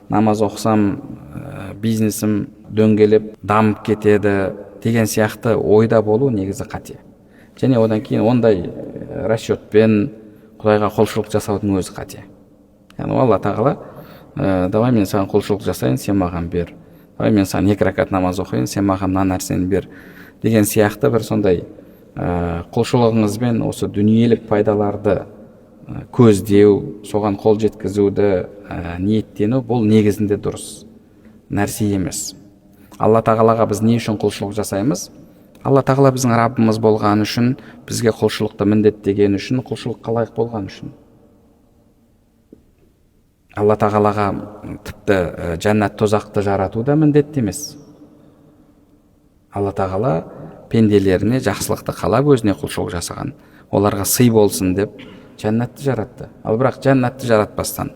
намаз оқысам бизнесім дөңгелеп дамып кетеді деген сияқты ойда болу негізі қате. Және одан кейін ондай расчетпен Құдайға құлшылық жасаудың өзі қате. Яғни Алла тағала давай мен саған құлшылық жасайын, сен маған бер. Давай мен саған 2 ракат намаз оқиын, сен маған мына нәрсені бер деген сияқты бір сондай құлшылығыңызбен осы дүниелік пайдаларды көздеу, соған қол жеткізуді ниеттену, бұл негізінде дұрыс нәрсе емес. Алла тағалаға біз не үшін құлшылық жасаймыз? Алла тағала біздің Раббымыз болған үшін, бізге құлшылықты міндеттеген үшін, құлшылыққа лайық болған үшін. Алла тағалаға тіпті жәннат тозақты жарату да міндетті емес. Алла тағала пенделеріне жақсылықты қалап өзіне құлшылық жасаған. Оларға сый болсын деп жәннатты жаратты. Ал бірақ жәннатты жаратпастан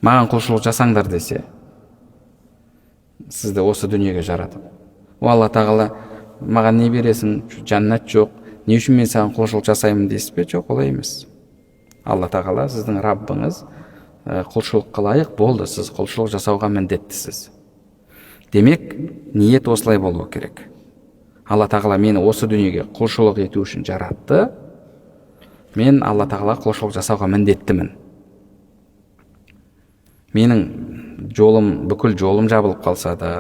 маған құлшылық жасаңдар десе, сізді осы дүниеге жаратып, Алла тағала маған не бересің, жәннат жоқ, не үшін мен саған құлшылық жасаймын дейсіз бе? Жоқ, олай емес. Алла тағала сіздің Раббыңыз, құлшылыққа лайық болды, сіз құлшылық жасауға міндеттісіз. Демек, ниет осылай болуы керек. Алла тағала мені осы дүниеге құлшылық ету үшін жаратты, мен Алла тағала құлшылық жасауға міндеттімін. Менің бүкіл жолым жабылып қалса да,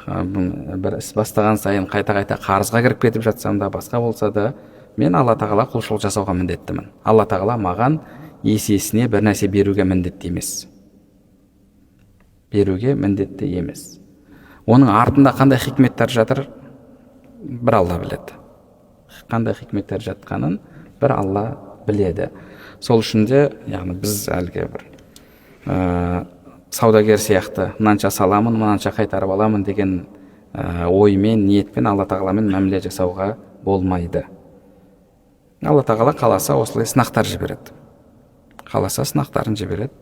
бір іс бастаған сайын қайта-қайта қарызға кіріп кетіп жатсам да, басқа болса да, мен Алла тағала құлшылық жасауға міндеттімін. Алла тағала маған есесіне бір нәрсе беруге міндетті емес. Беруге міндетті емес. Оның артында қандай хикметтер жатыр, бір Алла біледі. Қандай хикметтер жатқанын бір Алла біледі. Сол үшін де, яғни біз әлгі бір саудагер сияқты мынанша саламын, мынанша қайтарып аламын деген оймен, ниетпен Алла тағаламен мәміле жасауға болмайды. Алла тағала қаласа осылай сынақтар жібереді. Қаласа сынақтарын жібереді.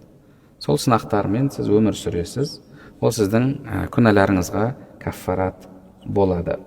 Сол сынақтармен сіз өмір сүресіз. Ол сіздің күнәларыңызға каффарат болады.